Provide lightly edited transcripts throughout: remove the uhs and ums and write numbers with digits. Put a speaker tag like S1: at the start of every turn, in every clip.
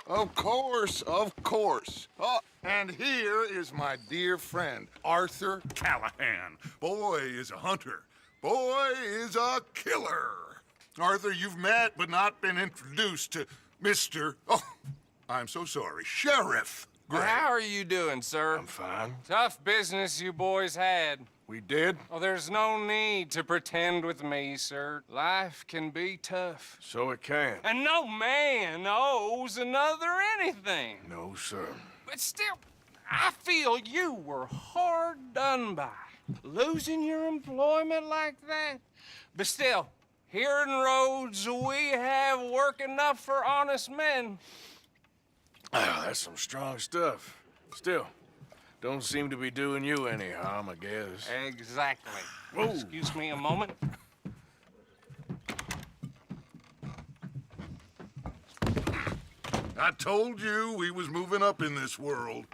S1: Of course, of course. Oh, and here is my dear friend, Arthur Callahan. Boy is a hunter. Boy is a killer. Arthur, you've met but not been introduced to Mr. Oh, I'm so sorry, Sheriff Gray.
S2: How are you doing, sir?
S3: I'm fine.
S2: Tough business you boys had.
S1: We did?
S2: Oh, there's no need to pretend with me, sir. Life can be tough.
S3: So it can.
S2: And no man owes another anything.
S3: No, sir.
S2: But still, I feel you were hard done by. Losing your employment like that. But still, here in Rhodes, we have work enough for honest men.
S3: Oh, that's some strong stuff. Still, don't seem to be doing you any harm, I guess.
S2: Exactly.
S3: Whoa.
S2: Excuse me a moment.
S1: I told you we was moving up in this world.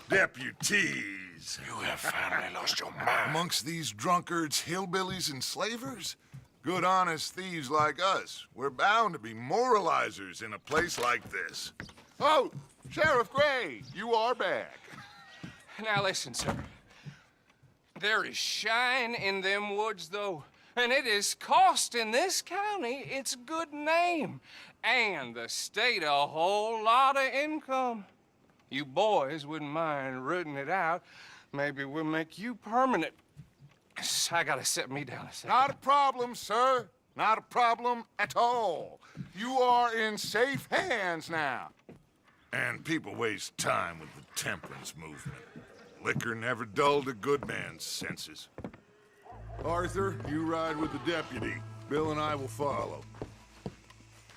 S1: Deputies.
S3: You have finally lost your mind.
S1: Amongst these drunkards, hillbillies, and slavers? Good, honest thieves like us. We're bound to be moralizers in a place like this. Oh, Sheriff Gray, you are back.
S2: Now listen, sir. There is shine in them woods, though, and it is costing this county its good name and the state a whole lot of income. You boys wouldn't mind rooting it out. Maybe we'll make you permanent. I gotta sit me down a second.
S1: Not a problem, sir. Not a problem at all. You are in safe hands now. And people waste time with the temperance movement. Liquor never dulled a good man's senses. Arthur, you ride with the deputy. Bill and I will follow.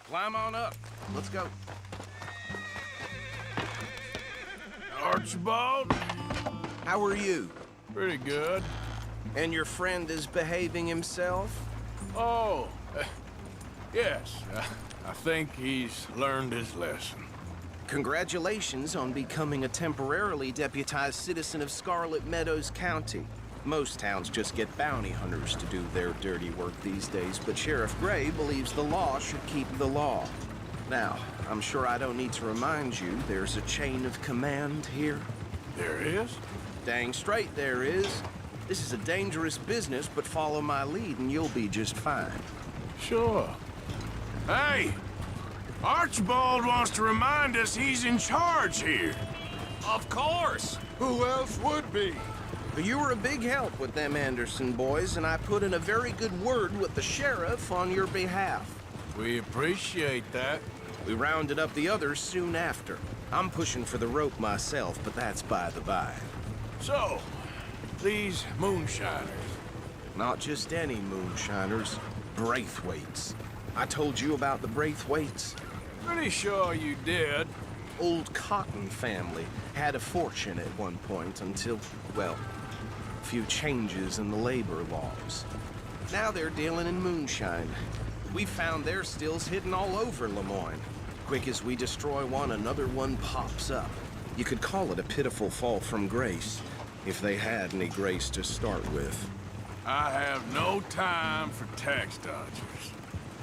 S4: Climb on up. Let's go.
S3: Archibald?
S4: How are you?
S3: Pretty good.
S4: And your friend is behaving himself?
S3: Oh, yes. I think he's learned his lesson.
S4: Congratulations on becoming a temporarily deputized citizen of Scarlet Meadows County. Most towns just get bounty hunters to do their dirty work these days, but Sheriff Gray believes the law should keep the law. Now, I'm sure I don't need to remind you there's a chain of command here.
S3: There is?
S4: Dang straight there is. This is a dangerous business, but follow my lead and you'll be just fine.
S3: Sure. Hey! Archibald wants to remind us he's in charge here.
S2: Of course.
S1: Who else would be?
S4: But you were a big help with them Anderson boys, and I put in a very good word with the sheriff on your behalf.
S3: We appreciate that.
S4: We rounded up the others soon after. I'm pushing for the rope myself, but that's by the by.
S3: So, these moonshiners.
S4: Not just any moonshiners, Braithwaites. I told you about the Braithwaites.
S3: Pretty sure you did.
S4: Old Cotton family had a fortune at one point until, well, a few changes in the labor laws. Now they're dealing in moonshine. We found their stills hidden all over Lemoyne. Quick as we destroy one, another one pops up. You could call it a pitiful fall from grace, if they had any grace to start with.
S3: I have no time for tax dodgers.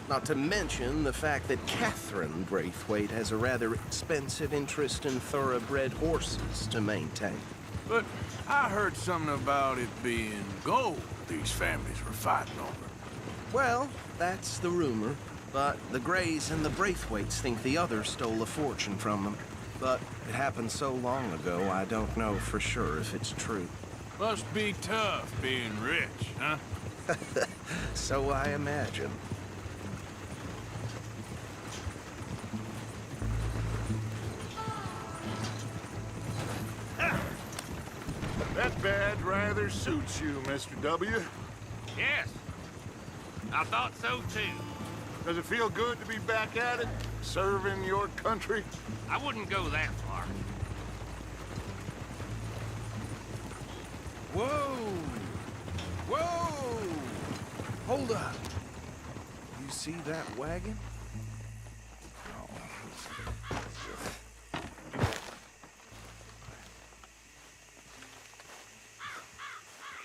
S4: Not to mention the fact that Catherine Braithwaite has a rather expensive interest in thoroughbred horses to maintain.
S3: But I heard something about it being gold these families were fighting over.
S4: Well, that's the rumor. But the Grays and the Braithwaites think the other stole a fortune from them. But it happened so long ago, I don't know for sure if it's true.
S3: Must be tough being rich, huh?
S4: So I imagine.
S1: That badge rather suits you, Mr. W.
S5: Yes, I thought so too.
S1: Does it feel good to be back at it, serving your country?
S5: I wouldn't go that far.
S4: Whoa! Whoa! Hold up. You see that wagon?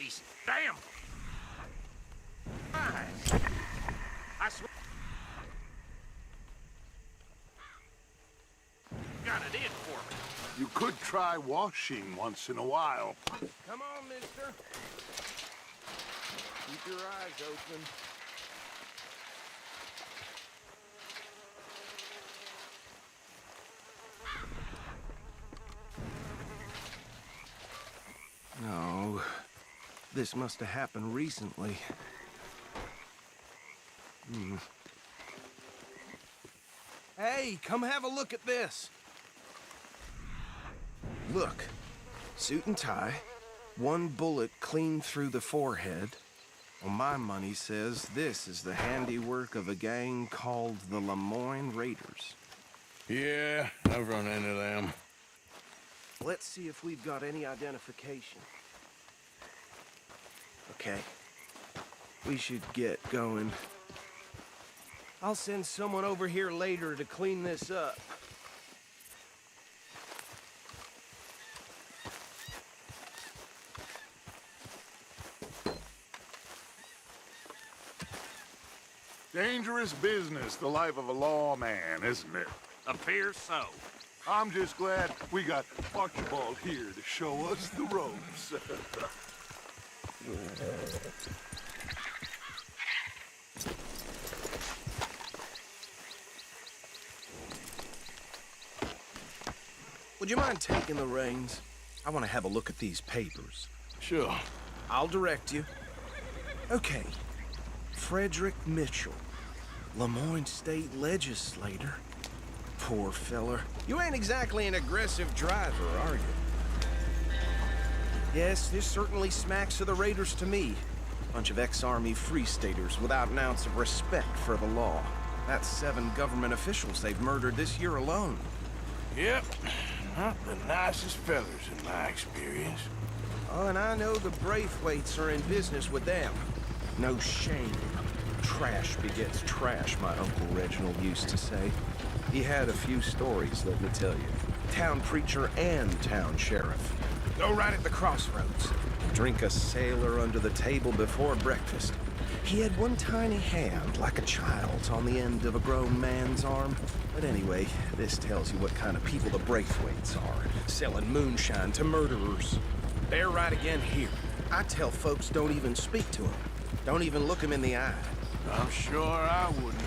S5: Easy. Damn! I swear.
S2: for me.
S6: You could try washing once in a while.
S4: Come on, mister. Keep your eyes open. No, this must have happened recently. Hey, come have a look at this. Look, suit and tie, one bullet clean through the forehead. Well, my money says this is the handiwork of a gang called the Lemoyne Raiders.
S3: Yeah, I've run into them.
S4: Let's see if we've got any identification. Okay. We should get going. I'll send someone over here later to clean this up.
S6: Dangerous business, the life of a lawman, isn't it?
S5: Appears so.
S6: I'm just glad we got Archibald here to show us the ropes.
S4: Would you mind taking the reins? I want to have a look at these papers.
S3: Sure.
S4: I'll direct you. Okay. Frederick Mitchell, Lemoyne State Legislator. Poor feller. You ain't exactly an aggressive driver, are you? Yes, this certainly smacks of the Raiders to me. Bunch of ex-Army Free Staters without an ounce of respect for the law. That's 7 government officials they've murdered this year alone.
S3: Yep. Not the nicest fellers in my experience.
S4: Oh, and I know the Braithwaites are in business with them. No shame. Trash begets trash, my Uncle Reginald used to say. He had a few stories, let me tell you. Town preacher and town sheriff. Go right at the crossroads. Drink a sailor under the table before breakfast. He had one tiny hand, like a child's, on the end of a grown man's arm. But anyway, this tells you what kind of people the Braithwaites are. Selling moonshine to murderers. They're right again here. I tell folks don't even speak to them. Don't even look them in the eye.
S3: I'm sure I wouldn't.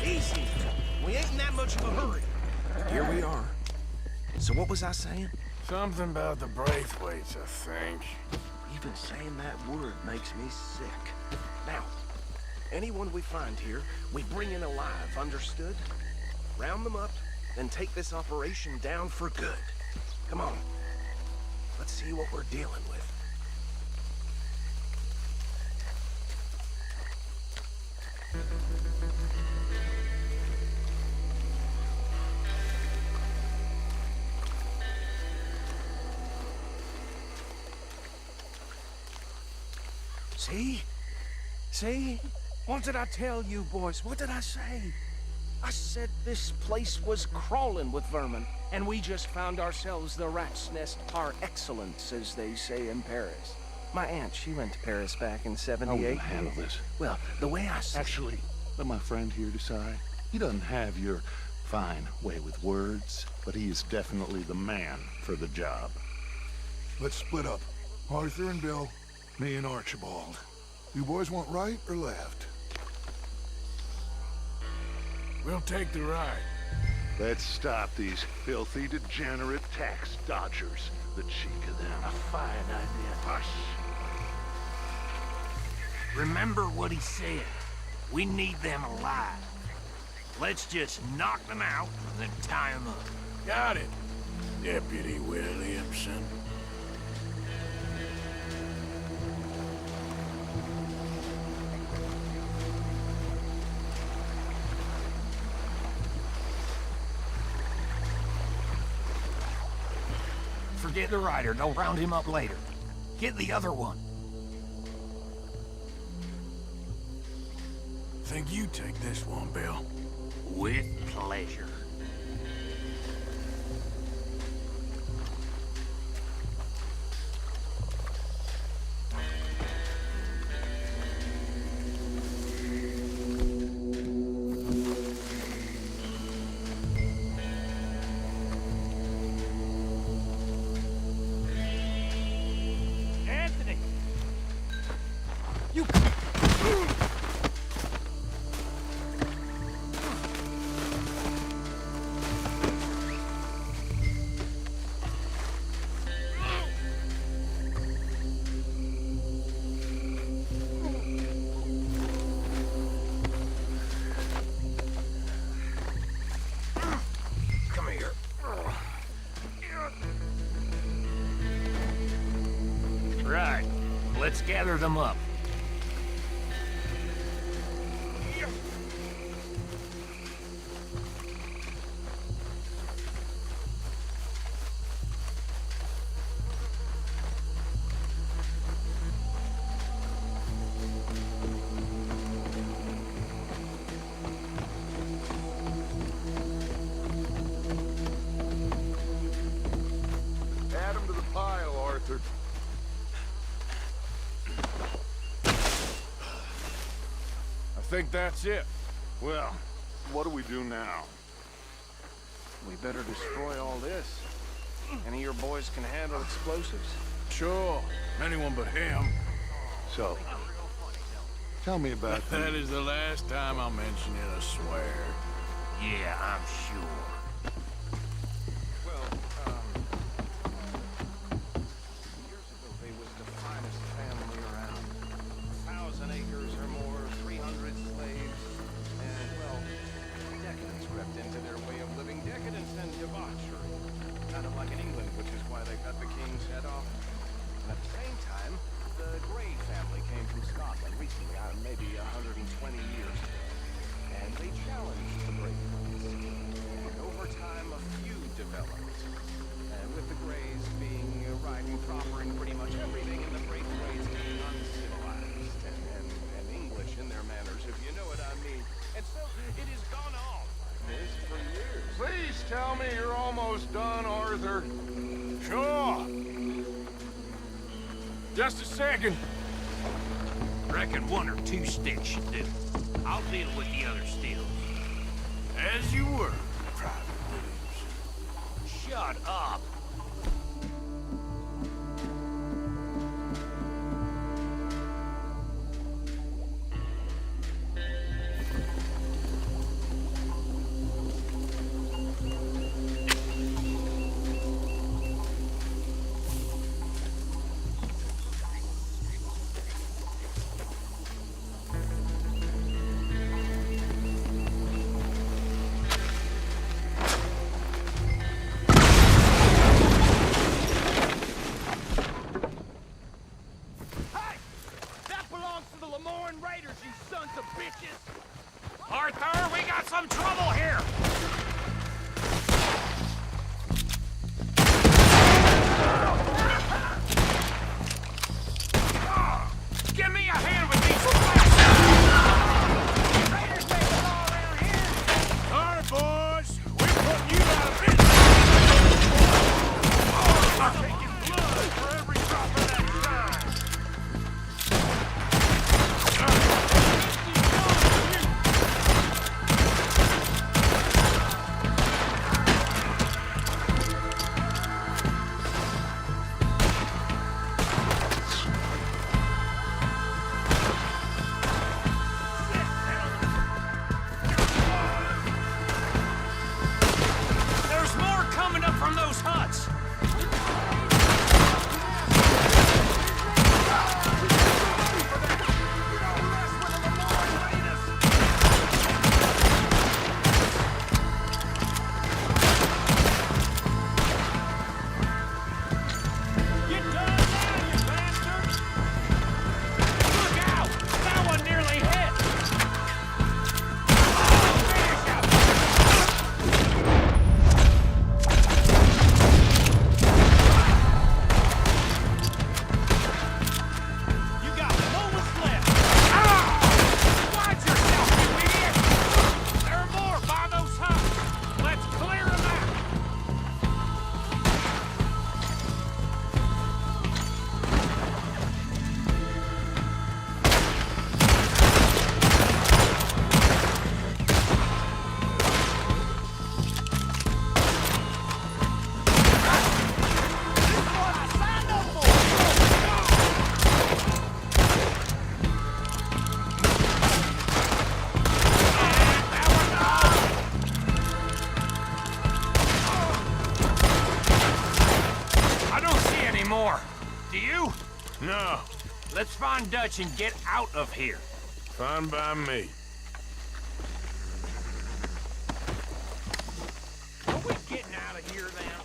S4: Easy. We ain't in that much of a hurry. Here we are. So what was I saying?
S3: Something about the Braithwaites, I think.
S4: Even saying that word makes me sick. Now, anyone we find here, we bring in alive, understood? Round them up, then take this operation down for good. Come on. Let's see what we're dealing with. See? See? What did I tell you, boys? What did I say? I said this place was crawling with vermin, and we just found ourselves the rat's nest par excellence, as they say in Paris. My aunt, she went to Paris back in '78.
S7: How will I handle this?
S4: Well, the way I said...
S7: Actually, let my friend here decide. He doesn't have your fine way with words, but he is definitely the man for the job.
S6: Let's split up. Arthur and Bill, me and Archibald. You boys want right or left?
S3: We'll take the ride.
S7: Let's stop these filthy, degenerate tax dodgers. The cheek of them.
S5: A fine idea.
S7: Hush.
S5: Remember what he said. We need them alive. Let's just knock them out and then tie them up.
S3: Got it, Deputy Williamson.
S5: Forget the rider. Go round him up later. Get the other one.
S3: Think you take this one, Bill?
S5: With pleasure. Right. Let's gather them up.
S1: Add 'em to the pile, Arthur.
S3: I think that's it.
S7: Well, what do we do now?
S4: We better destroy all this. Any of your boys can handle explosives.
S3: Sure. Anyone but him.
S7: So, tell me about
S3: That
S7: the...
S3: is the last time I'll mention it, I swear.
S5: Yeah, I'm sure.
S4: Well, years ago they was the finest family around. 1,000 acres or more, 300 slaves, and, well, decadence crept into their way of living. Decadence and debauchery. Kind of like in England, which is why they cut the king's head off. And at the same time, the Grey family came from Scotland recently, maybe 120 years ago. And they challenged the Grey family. And over time, a feud developed. And with the Greys being right and proper in pretty much everything, and the Great Greys being uncivilized and English in their manners, if you know what I mean. And so it has gone on like this for years.
S1: Please tell me you're almost done, Arthur.
S3: Sure. Just a second.
S5: Reckon 1 or 2 sticks should do. I'll deal with the other stills.
S3: As you were, Private Williams.
S5: Shut up! Arthur, we got some trouble here! Give me a hand with these raiders make them all around here!
S3: All right, boys. We're putting you out of business. I'm taking blood for every drop of that shine.
S5: There's more coming up from those huts! Get done now, you bastard! Look out! That one nearly hit! Finish him! You got moments left! Watch yourself, you idiot! There are more by those huts! Let's clear them out! I don't see any more. Do you?
S3: No,
S5: Let's find Dutch and get out of here.
S3: fine by me.
S5: Are we getting out of here now?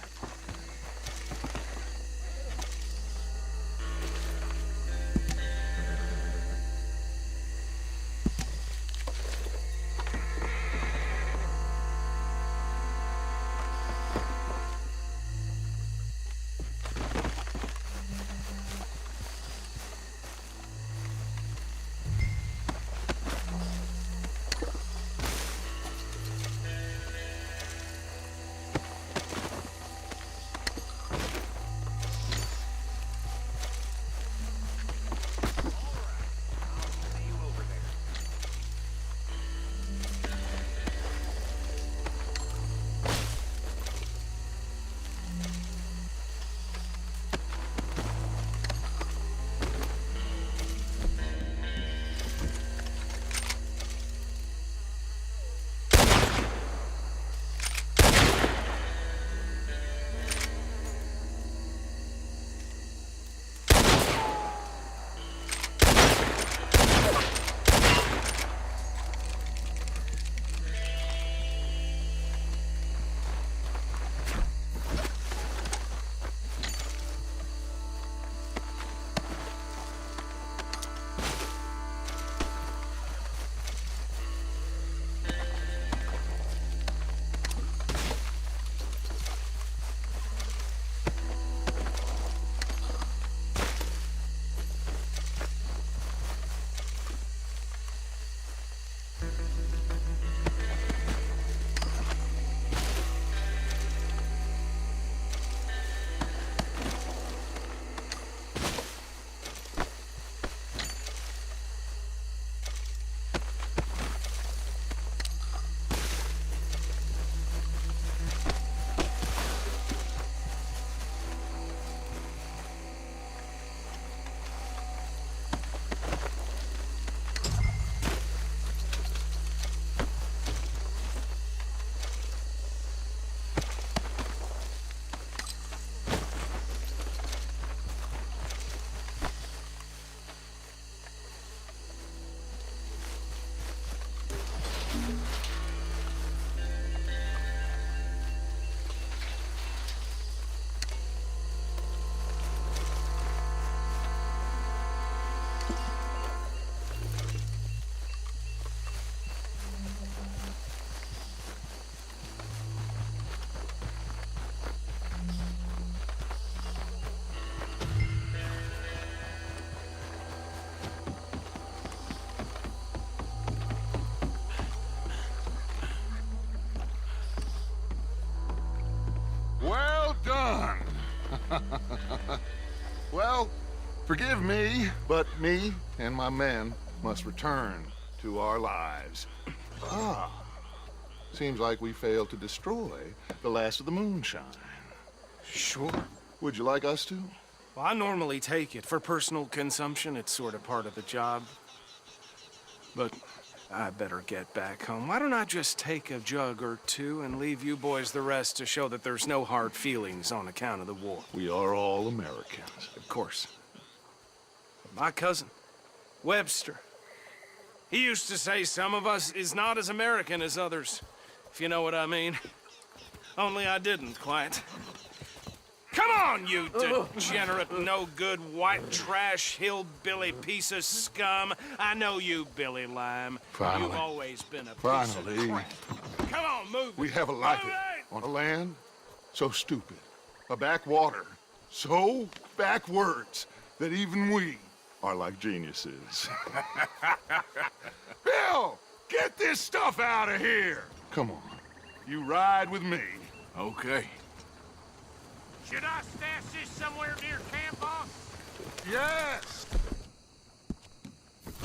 S6: Forgive me, but me and my men must return to our lives. Ah. Seems like we failed to destroy the last of the moonshine.
S4: Sure.
S6: Would you like us to?
S4: Well, I normally take it. For personal consumption, it's sort of part of the job. But I better get back home. Why don't I just take a jug or two and leave you boys the rest to show that there's no hard feelings on account of the war?
S6: We are all Americans.
S4: Of course. My cousin, Webster, he used to say some of us is not as American as others, if you know what I mean. Only I didn't quite. Come on, you degenerate, no-good, white trash, hillbilly piece of scum. I know you, Billy Lime.
S6: Finally.
S4: You've always been a piece
S6: Finally.
S4: of crap. Come on, move
S6: We
S4: it.
S6: have a life
S4: Move it.
S6: on a land so stupid, a backwater so backwards that even we are like geniuses. Bill, get this stuff out of here. Come on, you ride with me.
S3: Okay.
S5: Should I stash this somewhere near camp, boss?
S6: Yes.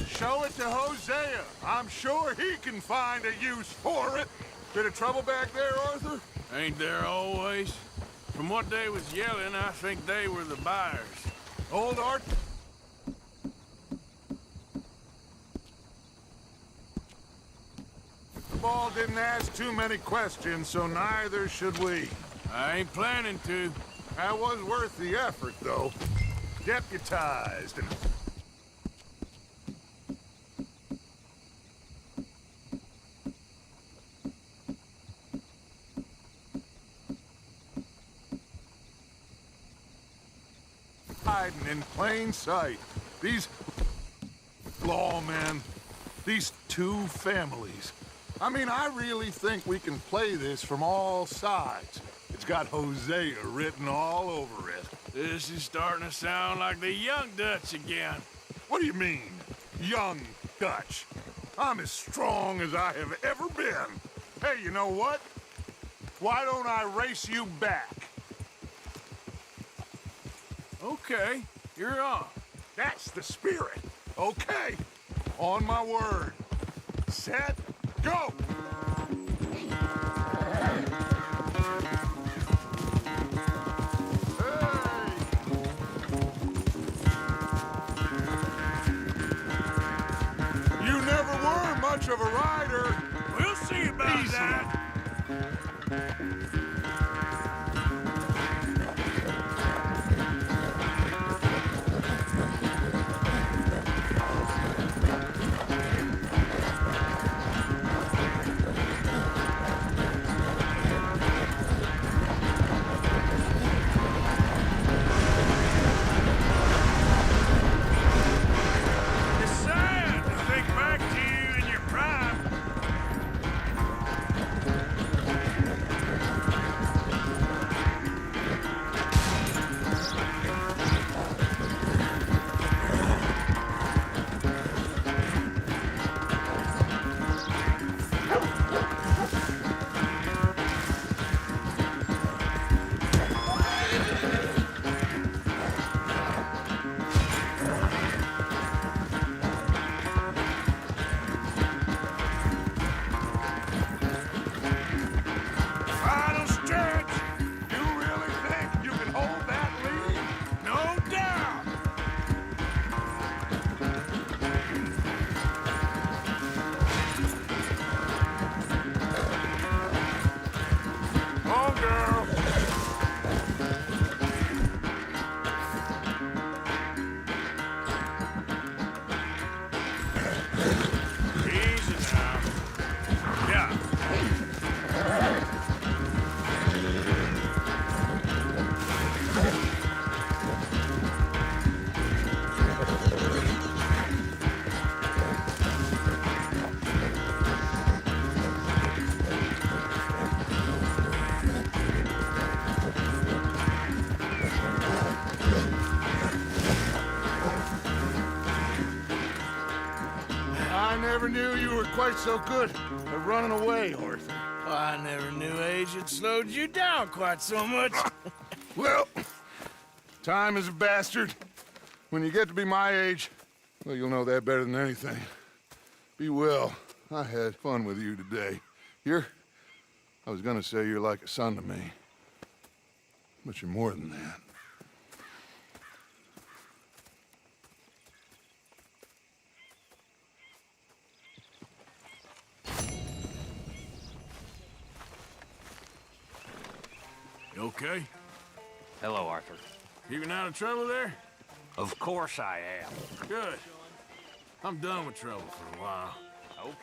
S6: Show it to Hosea. I'm sure he can find a use for it. Bit of trouble back there, Arthur?
S3: Ain't there always? From what they was yelling, I think they were the buyers.
S6: Old Art. The ball didn't ask too many questions, so neither should we.
S3: I ain't planning to.
S6: That was worth the effort, though. Deputized and... hiding in plain sight. These lawmen, these two families. I mean, I really think we can play this from all sides. It's got Hosea written all over it.
S3: This is starting to sound like the Young Dutch again.
S6: What do you mean, young Dutch? I'm as strong as I have ever been. Hey, you know what? Why don't I race you back?
S3: Okay, you're on.
S6: That's the spirit. Okay, on my word. Set, go! Much of a rider.
S3: We'll see about
S6: Easy.
S3: that.
S6: I never knew you were quite so good at running away, Arthur.
S3: I never knew age had slowed you down quite so much.
S6: Well, time is a bastard. When you get to be my age, well, you'll know that better than anything. Be well. I had fun with you today. I was gonna say you're like a son to me. But you're more than that.
S3: You okay?
S5: Hello, Arthur.
S3: Keeping out of trouble there?
S5: Of course I am.
S3: Good. I'm done with trouble for a while.
S5: Okay.